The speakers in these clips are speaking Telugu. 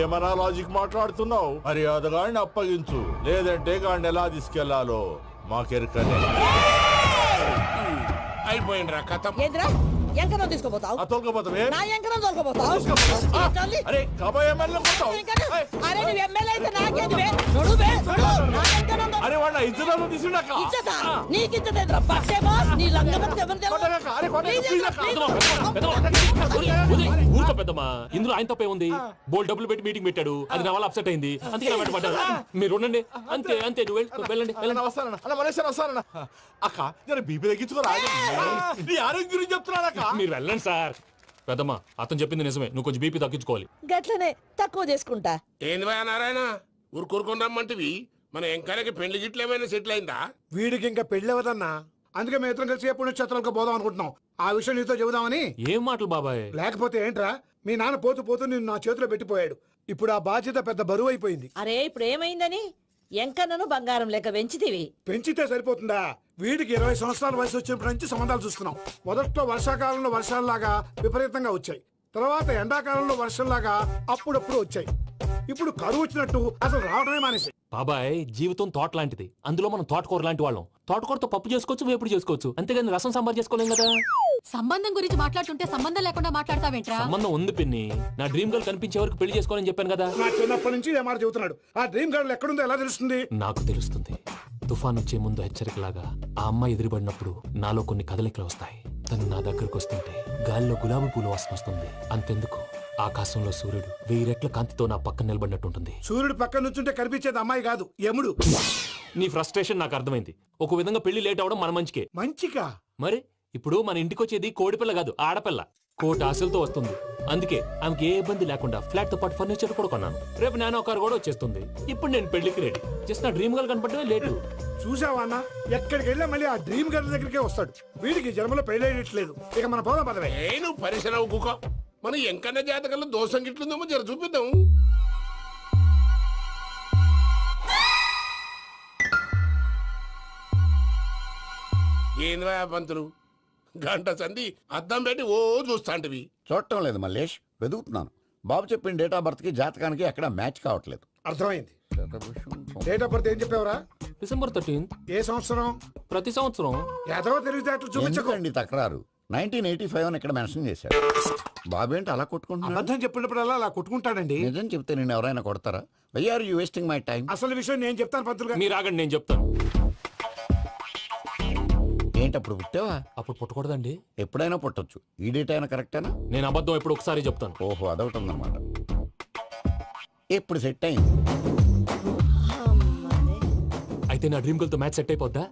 ఏమన్నా లాజిక్ మాట్లాడుతున్నావు? మర్యాదగాడిని అప్పగించు, లేదంటే గాడిని ఎలా తీసుకెళ్లాలో మాకెరకనే. అయిపోయిండ్రా కథ. ఎంకరం తీసుకోపోతావు? తోలుకోపోతావే? నా ఎంకరం తోలుకోపోతావు? అరే కాబోయే ఎమ్మెల్యే పోతావు. అరే నువ్వు ఎమ్మెల్యే అయితే నాకేంది బే? నడు బే, నడు. నా ఎంకరం తో- అరే వాడిన ఇద్దరు తీసుకున్నాక ఇచ్చతా? నీకు ఇచ్చదేంద్రా? బస్సే బాస్, నీ లంగమతి ఎవరు తెలుసు? ఊరుకో పెద్దమ్మా, ఇందులో ఆయన తప్పే ఉంది. బోల్ డబ్బులు పెట్టి మీటింగ్ పెట్టాడు, అది నా వల్ల అప్సెట్ అయింది, అందుకే నా వెంట పడ్డారు. మీరు ఉండండి, అంతే అంతే. నువ్వు వెళ్ళండి వెళ్ళండి. వస్తానన్న అన్న మనేశ్వర వస్తానన్న. అక్క నేను బీపీ తగ్గించుకోరా, నీ ఆరోగ్యం గురించి చెప్తున్నాను అక్క. మీరు వెళ్ళండి సార్. పెద్దమ్మా అతను చెప్పింది నిజమే, నువ్వు కొంచెం బీపీ తగ్గించుకోవాలి. గట్లనే తక్కువ చేసుకుంటా. ఏంది భయ నారాయణ, ఊరుకూరుకొని రమ్మంటివి? మన ఎంకాయకి పెళ్లి గిట్లు ఏమైనా సెటిల్ అయిందా? వీడికి ఇంకా పెళ్లి అవ్వదన్నా, అందుకే మేము ఇద్దరం కలిసి పుణ్యక్షేత్రాలకు పోదాం అనుకుంటున్నాం. ఆ విషయం నీతో చెబుదామని. ఏం మాటలు బాబాయ్? లేకపోతే ఏంట్రా, మీ నాన్న పోతూ పోతూ నిన్ను నా చేతిలో పెట్టిపోయాడు. ఇప్పుడు ఆ బాధ్యత పెద్ద బరువు అయిపోయింది. అరే ఇప్పుడు ఏమైందని? ఎంకన్నను బంగారం లెక్క పెంచితివి. పెంచితే సరిపోతుందా? వీడికి 20 సంవత్సరాల వయసు వచ్చినప్పటి నుంచి సంబంధాలు చూస్తున్నాం. మొదట్లో వర్షాకాలంలో వర్షాలలాగా విపరీతంగా వచ్చాయి, తర్వాత ఎండాకాలంలో వర్షంలాగా అప్పుడప్పుడు వచ్చాయి. ఇప్పుడు కరువు వచ్చినట్టు అసలు రావడమే మానేసి. బాబాయ్ జీవితం తోట లాంటిది, అందులో మనం తోటకూర లాంటి వాళ్ళం. తోటకూరతో పప్పు చేసుకోవచ్చు, వేపుడు చేసుకోవచ్చు, అంతేగాని రసం సాంబార్ చేసుకోలేం కదా. సంబంధం గురించి మాట్లాడుతుంటే సంబంధం లేకుండా మాట్లాడతావేంట్రా? సంబంధం ఉంది పిన్ని, నా డ్రీమ్ గర్ల్ కనిపించే వరకు పెళ్లి చేసుకోవాలని చెప్పాను కదా. నా చిన్నప్పటి నుంచి ఏ మాట చెబుతున్నాడు. ఆ డ్రీమ్ గర్ల్ ఎక్కడుందో ఎలా తెలుస్తుంది? నాకు తెలుస్తుంది. తుఫాన్ వచ్చే ముందు హెచ్చరికలాగా ఆ అమ్మాయి ఎదురుపడినప్పుడు నాలో కొన్ని కదలికలు వస్తాయి. తను నా దగ్గరకు వస్తుంటే గాలిలో గులాబీ పూలు వాసన వస్తుంది. అంతెందుకు, ఆకాశంలో సూర్యుడు 1000 రెట్ల కాంతితో నా పక్కన నిలబడినట్టుంటుంది. సూర్యుడు పక్కన నుంచుంటే కనిపించేది అమ్మాయి కాదు, యముడు. నీ ఫ్రస్ట్రేషన్ నాకు అర్థమైంది. ఒక విధంగా పెళ్లి లేట్ అవడం మన మంచికే. మంచిగా? మరి ఇప్పుడు మన ఇంటికి వచ్చేది కోడిపిల్ల కాదు, ఆడపిల్ల. కోటి ఆశలతో వస్తుంది. అందుకే ఆమెకి ఏ ఇబ్బంది లేకుండా ఫ్లాట్ తో పాటు ఫర్నిచర్ కూడా కొన్నాను. రేపు నానో కారు కూడా వచ్చేస్తుంది. ఇప్పుడు నేను పెళ్లికి రెడీ. జస్ట్ నా డ్రీమ్ గర్ల్ కనపడమే లేటు. చూసావా అన్న, ఎక్కడికి వెళ్ళా మళ్ళీ ఆ డ్రీమ్ గర్ల్ దగ్గరికే వస్తాడు. వీడికి జన్మలో పెళ్ళేయట్లేదు. ఇక మన పోదాం పదవే. నువ్వు పరిశ్రమ కుక. మన ఎంకన్న జాతకంలో దోషం గిట్లుందేమో జర చూపిద్దాం. ఏంది భయ పంతులు, గంట సంధి అద్దం పెట్టి ఓ చూస్తాంటివి? చూడటం లేదు మల్లేష్, వెతుకుతున్నాను. బాబు చెప్పిన డేట్ ఆఫ్ బర్త్ కి జాతకానికి ఎక్కడ మ్యాచ్ కావట్లేదు. అర్థమైంది. డేట్ ఆఫ్ బర్త్ ఏం చెప్పావురా? December 13th. ఏ సంవత్సరం? ప్రతి సంవత్సరం. ఎదవ తెలివితేటలు చూపించకండి. ఎందుకండి తక్రారు? 1985 అని ఇక్కడ మెన్షన్ చేశాడు. బాబు ఏంటి అలా కొట్టుకుంటున్నాడు? అబద్ధం చెప్పినప్పుడల్లా అలా కొట్టుకుంటాడండి. నిజం చెప్తే నేను ఎవరైనా కొడతారా? Why are you wasting my time? అసలు విషయం నేను చెప్తాను పంతులు గారు. మీరు ఆగండి, నేను చెప్తాను. ఏంటి అప్పుడు పుట్టావా? అప్పుడు పుట్టకూడదండి. ఎప్పుడైనా పుట్టొచ్చు. ఈ డేట్ అయినా కరెక్టేనా? నేను అబద్ధం ఎప్పుడు ఒకసారి చెప్తాను. ఓహో, అదొకటి ఉందన్నమాట. ఇప్పుడు సెట్ అయింది. అయితే నా డ్రీమ్ గర్ల్ తో మ్యాచ్ సెట్ అయిపోద్దా?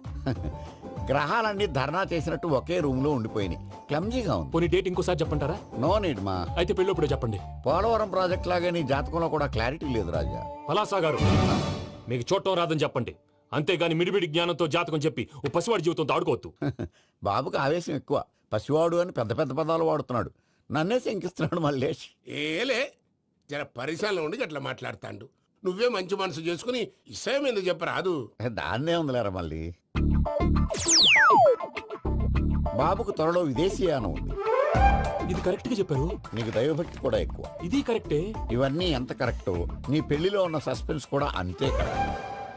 గ్రహాలన్నీ ధర్నా చేసినట్టు ఒకే రూమ్ లో ఉండిపోయినాయి. క్లమ్జీగా ఉంది. పోనీ డేట్ ఇంకోసారి చెప్పంటారా? నో నీడ్ మా. అయితే పెళ్ళప్పుడు చెప్పండి. పోలవరం ప్రాజెక్ట్ లాగే నీ జాతకంలో కూడా క్లారిటీ లేదు రాజా. పలాసా గారు, మీకు చూడటం రాదని చెప్పండి. అంతేగాని మిడిమిడి జ్ఞానంతో జాతకం చెప్పి ఓ పసివాడి జీవితంతో ఆడుకోవద్దు. బాబుకి ఆవేశం ఎక్కువ. పసివాడు అని పెద్ద పెద్ద పదాలు వాడుతున్నాడు. నన్నే శంకిస్తున్నాడు మల్లేష్. ఏలే, జర పరిశ్రమలో ఉండి అట్లా మాట్లాడతాండు. నువ్వే మంచి మనసు చేసుకుని ఇష్టం ఎందుకు చెప్పరాదు? దాన్నే ఉందిలేరా మళ్ళీ. బాబుకు త్వరలో విదేశీయానం ఉంది. ఇది కరెక్ట్ గా చెప్పారు. నీకు దైవభక్తి కూడా ఎక్కువ. ఇది కరెక్టే. ఇవన్నీ ఎంత కరెక్టో నీ పెళ్లిలో ఉన్న సస్పెన్స్ కూడా అంతే కరెక్ట్.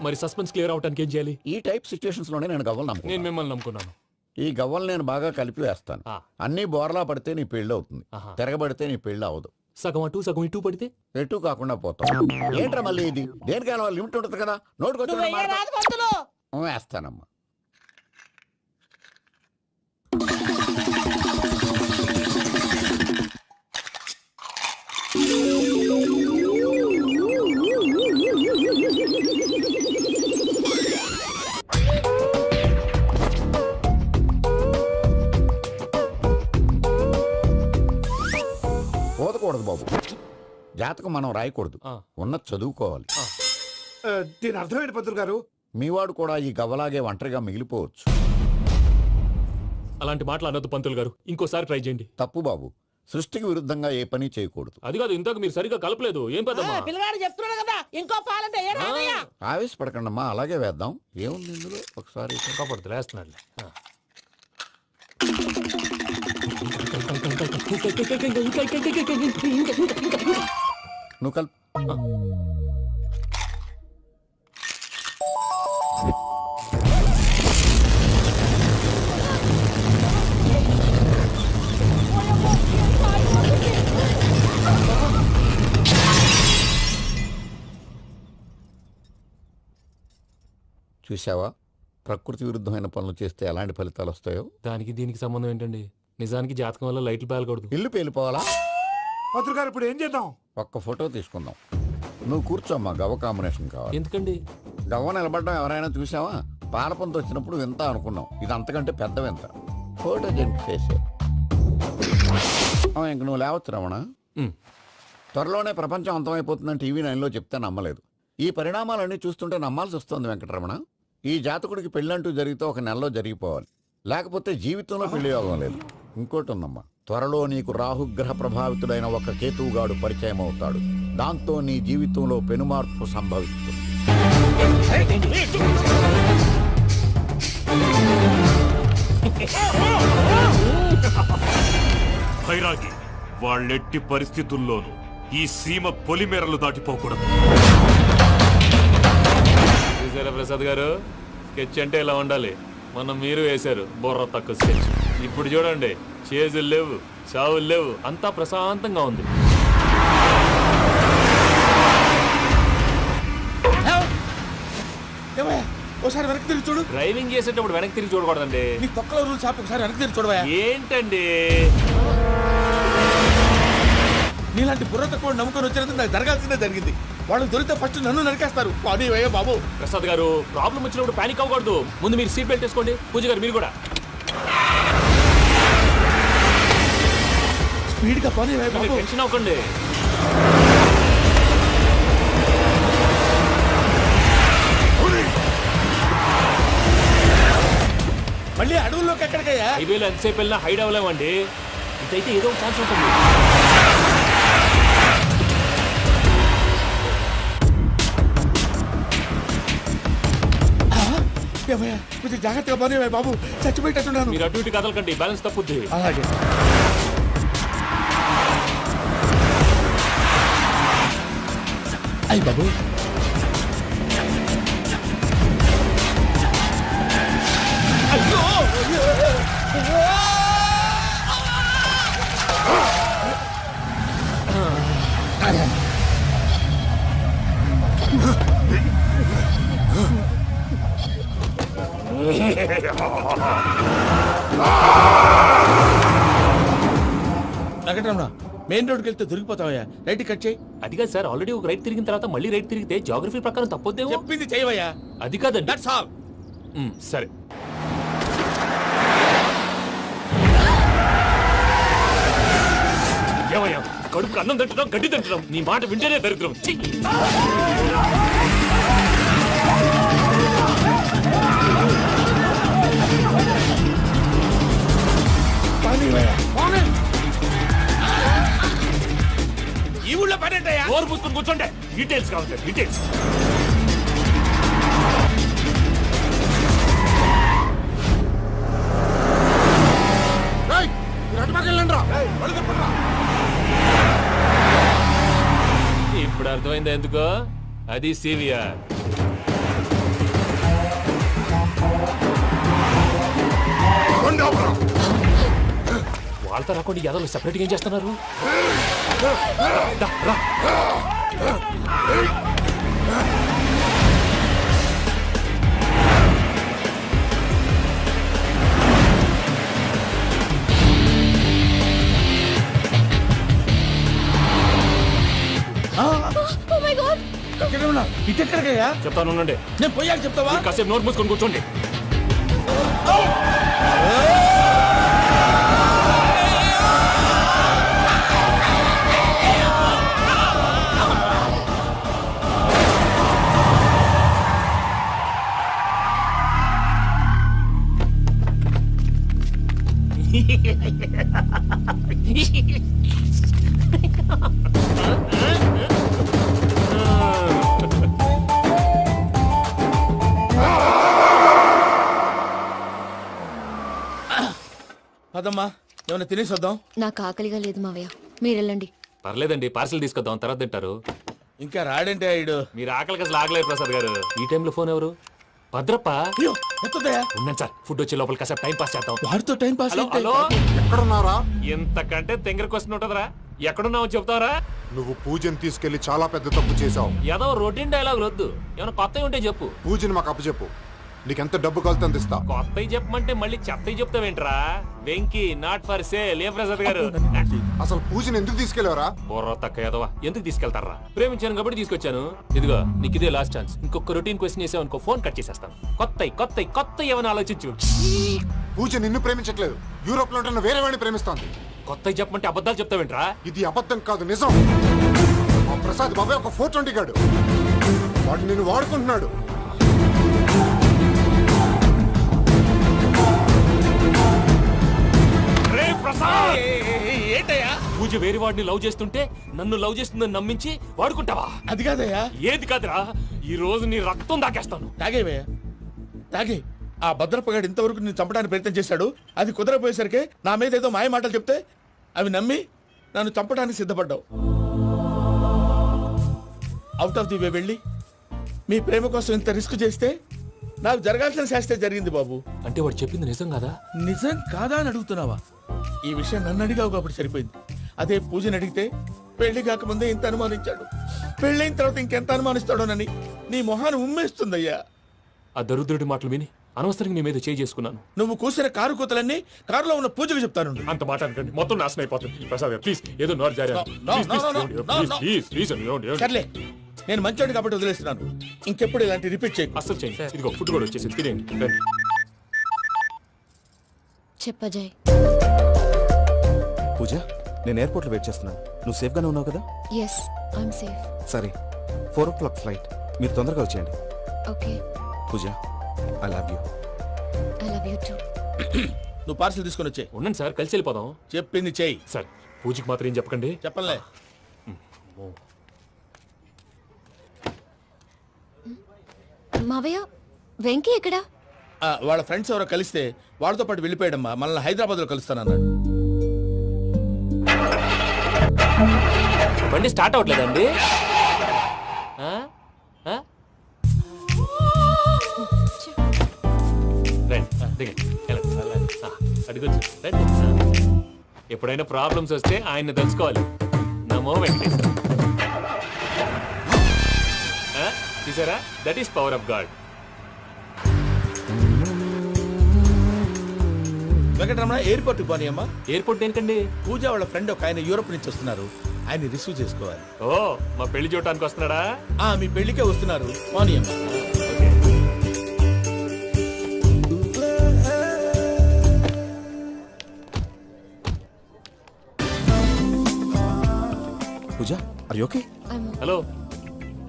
మరి సస్పెన్స్ క్లియర్ అవడానికి ఏం చేయాలి? ఈ టైప్ సిచ్యువేషన్స్ లోనే నేను గవ్వలు నేను నమ్ముకున్నాను. మిమ్మల్ని నమ్ముకున్నాను. ఈ గవ్వలు నేను బాగా కలిపి వేస్తాను. అన్ని బోర్లా పడితే నీ పెళ్లి అవుతుంది, తిరగబడితే నీ పెళ్లి అవదు. సగం అటు సగం ఇటు పడితే ఎటు కాకుండా పోతాం. ఏంట్రా మళ్ళీ ఇది? దేనికైనా లిమిట్ ఉంటుంది కదా. నువ్వు వెయ్యరాదు పంతులు. నోటుకొచ్చి వేస్తానమ్మా. పోదకూడదు బాబు. జాతకం మనం రాయకూడదు, ఉన్నది చదువుకోవాలి. దీని అర్థమైంది పంతులు గారు. మీవాడు కూడా ఈ గవ్వలాగే ఒంటరిగా మిగిలిపోవచ్చు. అలాంటి మాటలు అనొద్దు పంతులు గారు, ఇంకోసారి ట్రై చేయండి. తప్పు బాబు. సృష్టికి విరుద్ధంగా ఏ పని చేయకూడదు. అది కాదు, ఇంతకు మీరు సరిగా కలపలేదు. ఏం పెద్దమ్మా? పిల్లగాడు చెప్తున్నాడు కదా, ఇంకో పాలంటే ఏ రాదయ్యా. ఆవేశపడకండమ్మా, అలాగే వేద్దాం. ఏముంది ఇందులో? ఒకసారి కాపాడుతు లేస్తున్నాడు. నువ్వు కల్ చూసావా, ప్రకృతి విరుద్ధమైన పనులు చేస్తే ఎలాంటి ఫలితాలు వస్తాయో. దానికి దీనికి సంబంధం ఏంటండి? నిజానికి జాతకం వల్ల లైట్లు పేలకూడదు. ఇల్లు పేలిపోవాలా? పంతులు గారు ఇప్పుడు ఏం చేద్దాం? ఒక్క ఫోటో తీసుకుందాం. నువ్వు కూర్చోమ్మా, గవ్వ కాంబినేషన్ కావాలి. ఎందుకండి? గవ్వ నిలబడడం ఎవరైనా చూసావా? పాలపంత వచ్చినప్పుడు వింత అనుకున్నాం, ఇది అంతకంటే పెద్ద వింత. ఫోటో జంప్ చేసే ఇంక నువ్వు లేవచ్చు రమణ. త్వరలోనే ప్రపంచం అంతమైపోతుందని టీవీ 9లో చెప్తే నమ్మలేదు. ఈ పరిణామాలన్నీ చూస్తుంటే నమ్మాల్సి వస్తుంది వెంకటరమణ. ఈ జాతకుడికి పెళ్ళంటూ జరిగితే ఒక నెలలో జరిగిపోవాలి, లేకపోతే జీవితంలో పెళ్లి యోగం లేదు. ఇంకోటి ఉందమ్మా, త్వరలో నీకు రాహుగ్రహ ప్రభావితుడైన ఒక కేతువుగాడు పరిచయం అవుతాడు. దాంతో నీ జీవితంలో పెనుమార్పు సంభవిస్తుంది. భైరాగి, వాళ్ళెట్టి పరిస్థితుల్లోనూ ఈ సీమ పొలిమేరలు దాటిపోకూడదు. చూసారా ప్రసాద్ గారు, స్కెచ్ అంటే ఇలా ఉండాలి. మనం మీరు వేశారు బుర్ర తక్కువ స్కెచ్. ఇప్పుడు చూడండి, చేజులు లేవు, చావులు లేవు, అంతా ప్రశాంతంగా ఉంది. ఒకసారి వెనక్కి తిరిగి చూడు. డ్రైవింగ్ చేసేటప్పుడు వెనక్కి తిరిగి చూడకూడదండి. నీ తొక్కలో రూల్స్ ఆపి ఒకసారి వెనక్కి తిరిగి చూడవా. ఏంటండి నీలాంటి బుర్ర తక్కువ నమ్ముకొని వచ్చినందుకు నాకు జరగాల్సిందే జరిగింది. వాళ్ళు దొరికితే ఫస్ట్ నన్ను నరికేస్తారు. అది వయ్యా బాబు. ప్రసాద్ గారు, ప్రాబ్లం వచ్చినప్పుడు పానిక్ అవ్వకూడదు. ముందు మీరు సీట్ బెల్ట్ వేసుకోండి. పూజ గారు మీరు కూడా స్పీడ్గా పని బాబు. టెన్షన్ అవ్వకండి. మళ్ళీ అడవుల్లోకి ఎక్కడికయ్యా? హైవేలో ఎంతసేపు వెళ్ళినా హైడ్ అవ్వలేమండి. ఇదైతే ఏదో ఒక ఛాన్స్ ఉంటుంది. కొంచెం జాగ్రత్తగా పని బాబు, చచ్చిపోయేటట్టున్నాను. మీరు అటు ఇటు కదలకండి, బ్యాలెన్స్ తప్పుద్ది. అలాగే. అయ్యి బాబు, వెంకటరమణ, మెయిన్ రోడ్కి వెళ్తే దొరికిపోతావయ్యా. రైట్ కట్ చేయి. అది కాదు సార్, ఆల్రెడీ ఒక రైట్ తిరిగిన తర్వాత మళ్ళీ రైట్ తిరిగితే జాగ్రఫీ ప్రకారం తప్పొద్దేమో. చెప్పింది చేయవయ్యా. అది కాదండి. That's all. సరే. ఏమయ్యా, కడుపుకి అన్నం తింటున్నాం, గడ్డి తింటున్నాం. నీ మాట వింటేనే దరిద్రం. ఛీ! ఈ ఊళ్ళో పని ఏంటయ్యా? ఓరు పుస్తకం కూర్చోండి. డీటెయిల్స్ కావాలి, డీటెయిల్స్. ఇప్పుడు అర్థమైంది ఎందుకో. అది సివిఆర్. వాళ్ళతో రాకుండా యాదవులు సెపరేట్గా ఏం చేస్తున్నారు? ఇటెక్కడికయ్యా? చెప్తాను ఉండండి. నేను పోయాక చెప్తావా? కాసేపు నోట్ మూసుకొని కూర్చోండి. పదమ్మా. ఏమైనా తినేసి వద్దాం. నాకు ఆకలిగా లేదు మావయ్య, మీరు వెళ్ళండి. పర్లేదండి, పార్సిల్ తీసుకొద్దాం, తర్వాత తింటారు. ఇంకా రాడంటే ఈడు. మీరు ఆకలికి అసలు ఆగలేదు ప్రసాద్ గారు. ఈ టైంలో ఫోన్ ఎవరు? భద్రప్ప. అయ్యో ఎత్తదయ్యా. ఉన్నాను సార్, ఫుడ్ వచ్చే లోపల కాసేపు టైం పాస్ చేద్దాం. వాడితో టైం పాస్ హలో అయితే హలో, ఎక్కడున్నారా? ఇంతకంటే తెంగర క్వశ్చన్ ఉంటుందిరా. ఎక్కడున్నావు చెప్తావరా? నువ్వు పూజని తీసుకెళ్లి చాలా పెద్ద తప్పు చేశావు. ఏదో రొటీన్ డైలాగ్ వద్దు, ఏమైనా కొత్తవి ఉంటే చెప్పు. పూజని మాకు అప్పచెప్పు. నీకెంత డబ్బు కలితే అంత ఇస్తా. కొత్తవి చెప్పమంటే మళ్ళీ చెత్తవి చెప్తావేంట్రా? Venky not for sale. ఏ ప్రసాద్ గారు? అసలు పూజని ఎందుకు తీసుకెళ్లేవరా? బుర్ర తక్క ఏదవా, ఎందుకు తీసుకెళ్తారా? ప్రేమించాను కాబట్టి తీసుకొచ్చాను. ఇదిగో నీకు ఇదే లాస్ట్ ఛాన్స్. ఇంకొక రొటీన్ క్వశ్చన్ చేసావు అనుకో, ఫోన్ కట్ చేసేస్తాను. కొత్త ఏమైనా ఆలోచించు. పూజ నిన్ను ప్రేమించట్లేదు, యూరోప్ లో ఉంటున్న వేరే వాడిని ప్రేమిస్తోంది. కొత్తవి చెప్పమంటే అబద్ధాలు చెప్తావేంట్రా? ఇది అబద్ధం కాదు, నిజం. మా ప్రసాద్ బాబాయ్ ఒక 420 గాడు, వాడు నిన్ను వాడుకుంటున్నాడు. రే ప్రసాద్, ఏంటయ్యా? పూజ వేరే వాడిని లవ్ చేస్తుంటే నన్ను లవ్ చేస్తుందని నమ్మించి వాడుకుంటావా? అది కాదయ్యా. ఏది కాదురా, ఈ రోజు నీ రక్తం దాకేస్తాను. తాగేవయ్యా, తాగే. ఆ భద్రప్పగాడు ఇంతవరకు నేను చంపడానికి ప్రయత్నం చేశాడు. అది కుదరపోయేసరికి నా మీద ఏదో మాయ మాటలు చెప్తే అవి నమ్మి నన్ను చంపడానికి సిద్ధపడ్డావు. అవుట్ ఆఫ్ ది వే వెళ్ళి మీ ప్రేమ కోసం ఇంత రిస్క్ చేస్తే నాకు జరగాల్సిన శాస్త్రే జరిగింది బాబు. అంటే వాడు చెప్పింది నిజం కదా? నిజం కాదా అని అడుగుతున్నావా? ఈ విషయం నన్ను అడిగావు కాబట్టి సరిపోయింది. అదే పూజని అడిగితే పెళ్లి కాకముందే ఇంత అనుమానించాడు, పెళ్ళైన తర్వాత ఇంకెంత అనుమానిస్తాడోనని నీ మొహాన్ని ఉమ్మేస్తుందయ్యా. ఆ దరిద్రుడి మాటలు విని అనవసరంగా నీ మీద చేయి చేసుకున్నాను. నువ్వు కూసిన కారు కూతలన్నీ కారులో ఉన్న పూజకు చెప్తాను. అంత మాట అనకండి, మొత్తం నాశనం అయిపోతుంది. ప్రసాద్ గారు ప్లీజ్, ఏదో నోరు జారీ. సర్లే, నేను మంచోడు కాబట్టి వదిలేస్తున్నాను. ఇంకెప్పుడు ఇలాంటి రిపీట్ చేయకు. అస్సలు చేయండి. ఇదిగో ఫుడ్ కూడా వచ్చేసి తినేయండి. రండి. చెప్పజాయ్. పూజ, నేను ఎయిర్పోర్ట్లో వెయిట్ చేస్తున్నాను. నువ్వు సేఫ్గానే ఉన్నావు కదా? Yes, I'm safe. సరే, 4 o'clock ఫ్లైట్. మీరు తొందరగా వచ్చేయండి. Okay. Pooja, I love you. I love you too. నువ్వు పార్సల్ తీసుకొని వచ్చే. ఉండండి సార్, కలిసి వెళ్ళిపోదాం. చెప్పింది చెయ్యి. సార్, పూజకి మాత్రం ఏం చెప్పకండి. చెప్పలే. మావయ్య, వెంకీ ఎక్కడా? వాళ్ళ ఫ్రెండ్స్ ఎవరో కలిస్తే వాళ్ళతో పాటు వెళ్ళిపోయాడమ్మా. మనల్ని హైదరాబాద్ లో కలుస్తానన్నాడు. బండి స్టార్ట్ అవ్వట్లేదండి. అడుగుచ్చు. ఎప్పుడైనా ప్రాబ్లమ్స్ వస్తే ఆయన్ని తెలుసుకోవాలి. నమో వెంకటేశ్వర. చూసారా, that is power of God. Venkataramana, airport కి పోనీ అమ్మా. ఎయిర్పోర్ట్ ఏంటండి? పూజ వాళ్ళ ఫ్రెండ్ ఒక ఆయన యూరోప్ నుంచి వస్తున్నారు, ఆయన రిసీవ్ చేసుకోవాలి. ఓ, మా పెళ్లి చూడటానికి వస్తున్నాడా? మీ పెళ్లికే వస్తున్నారు, పోనీ అమ్మా. పూజ, ఆర్ యు ఓకే? హలో,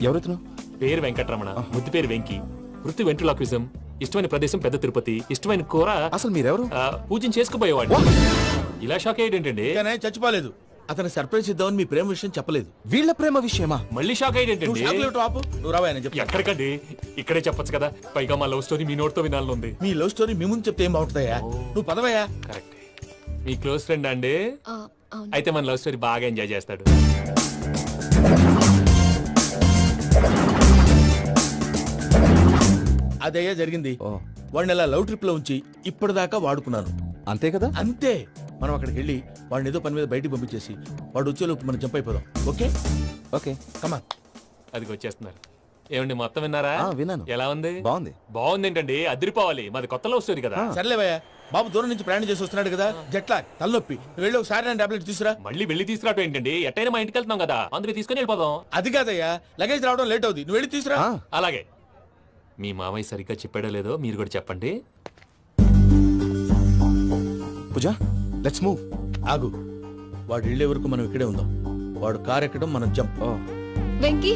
ఎవరెత్తును? పేరు వెంకటరమణ, ముద్దు పేరు వెంకీ, వృత్తి వెంట్రులాక్విజం, ఇష్టమైన ప్రదేశం పెద్ద తిరుపతి, ఇష్టమైన కూర. అసలు మీరెవరు? పూజను చేసుకుపోయేవాడు. ఇలా షాక్ అయ్యేటండి. కానీ ఆయన చచ్చిపోలేదు. అతను సర్ప్రైజ్ ఇద్దామని మీ ప్రేమ విషయం చెప్పలేదు. వీళ్ళ ప్రేమ విషయమా? మళ్ళీ షాక్ అయ్యేటండి. నువ్వు రావా ఆయన చెప్పు. ఎక్కడికండి, ఇక్కడే చెప్పొచ్చు కదా. పైగా మా లవ్ స్టోరీ మీ నోటితో వినాలని ఉంది. మీ లవ్ స్టోరీ మీ ముందు చెప్తే ఏం బాగుంటుందయ్యా? నువ్వు పదవయ్యా. కరెక్ట్. మీ క్లోజ్ ఫ్రెండ్ అండి? అయితే మన లవ్ స్టోరీ బాగా ఎంజాయ్ చేస్తాడు. అదయ్యా జరిగింది. వాడిని అలా లవ్ ట్రిప్ లో ఉంచి ఇప్పటిదాకా వాడుకున్నాను. అంతే కదా? అంతే. మనం అక్కడికి వెళ్ళి వాడిని ఏదో పని మీద బయటికి పంపించేసి వాడు వచ్చేలోపు మనం జంప్ అయిపోదాం. ఓకే ఓకే, కమాన్. అది వచ్చేస్తున్నారు. ఏమండి, మొత్తం విన్నారా? విన్నాను. ఎలా ఉంది? బాగుంది. బాగుంది ఏంటండి, అదిరిపోవాలి. మాది కొత్త లవ్ స్టోరీ కదా. సర్లేవయ్యా, బాబు దూరం నుంచి ప్రయాణం చేసి వస్తున్నాడు కదా, జట్లా తలనొప్పి. నువ్వు వెళ్ళి ఒకసారి నా టాబ్లెట్ తీసుకురా. మళ్ళీ వెళ్ళి తీసుకురావటం ఏంటండి? ఎట్టైనా మా ఇంటికి వెళ్తున్నాం కదా, అందుకే తీసుకుని వెళ్ళిపోదాం. అది కాదయ్యా, లగేజ్ రావడం లేట్ అవుతుంది. నువ్వు వెళ్ళి తీసుకురా. అలాగే. మీ మామయ్య సరిగ్గా చెప్పాడో లేదో మీరు కూడా చెప్పండి. పూజ, లెట్స్ మూవ్. ఆగు, వాడు వెళ్ళే వరకు మనం ఇక్కడే ఉందాం. వాడు కార్ ఎక్కడం, మనం జంప్. వెంకీ,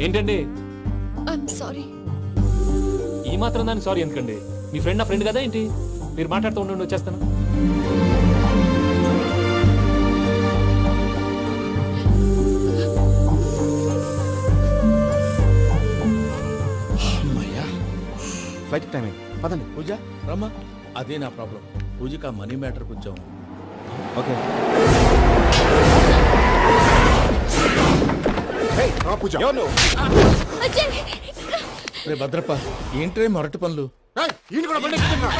ఏంటండి? I'm sorry. ఈ మాత్రం దాన్ని సారీ ఎందుకండి? మీ ఫ్రెండ్ నా ఫ్రెండ్ కదా ఏంటి? మీరు మాట్లాడుతూ ఉండండి, వచ్చేస్తాను. ఫ్లైట్ టైం అయింది, పదండి. పూజ రమ్మా. అదే నా ప్రాబ్లం. పూజకి ఆ మనీ మ్యాటర్ కొంచెం ఓకే పూజ రే భద్రప్ప ఏంట్రే మొరటి పనులు? ఈయన కూడా బండి ఎక్కుతున్నా.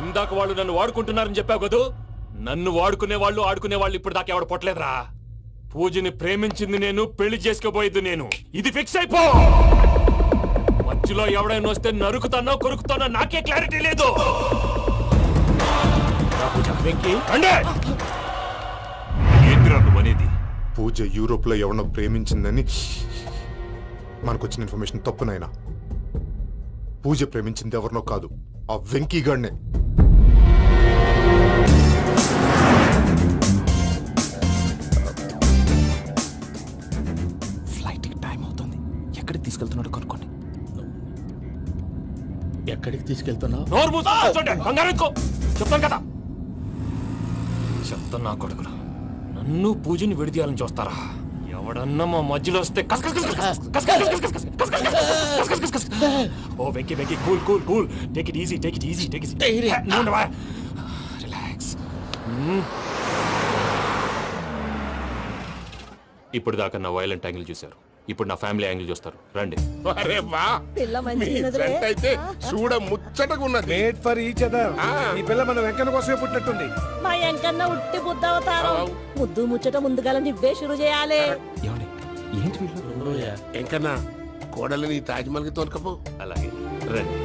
ఇందాక వాళ్ళు నన్ను వాడుకుంటున్నారని చెప్పావు కదూ. నన్ను వాడుకునే వాళ్ళు ఆడుకునే వాళ్ళు ఇప్పుడు దాకా ఎవడ పొట్టలేదురా. పూజని ప్రేమించింది నేను, పెళ్లి చేసుకోబోయేది నేను. ఇది ఫిక్స్ అయిపో. మధ్యలో ఎవడైనా వస్తే నరుకుతానో కొరుకుతానో నాకే క్లారిటీ లేదు. ఏంద్రా నువ్వనేది? పూజ యూరోప్ లో ఎవరినో ప్రేమించిందని మనకొచ్చిన ఇన్ఫర్మేషన్ తప్పునైనా. పూజ ప్రేమించింది ఎవరినో కాదు, ఆ వెంకీ గాడినే. ఫ్లైట్ టైం అవుతుంది. ఎక్కడికి తీసుకెళ్తున్నాడో కనుక్కోండి. ఎక్కడికి తీసుకెళ్తున్నావు? నోరు మూసుకొని కూర్చోండి. కంగారు ఎందుకు? చెప్తాను కదా. చెప్తాను నా కొడుకులు. నన్ను పూజని విడిదీయాలని చూస్తారా? ఎవడన్నా మా మధ్యలో వస్తే ఓ Venky Venky cool cool cool. Take it easy, take it easy, take it easy. Relax. ఇప్పుడు దాకా నా వైలెంట్ యాంగిల్ చూశారు. ఇప్పుడు నా ఫ్యామిలీ యాంగిల్ చూస్తారు. రండి. అరే వా, పిల్ల మీ మంచిగున్నదిలే. జంట అయితే చూడ ముచ్చటగా ఉన్నది. Made for each other. ఈ పిల్ల మన వెంకన్న కోసమే పుట్టినట్టుంది. మా ఎంకన్న ఉట్టి బుద్ధవతారం. ముద్దు ముచ్చట ముందుగాల నువ్వే షురు చేయాలి. ఏమండి ఏంటి వీళ్ళు? ఎంకన్నా కోడలిని తాజ్మహల్కి తోలుకపో. అలాగే రండి.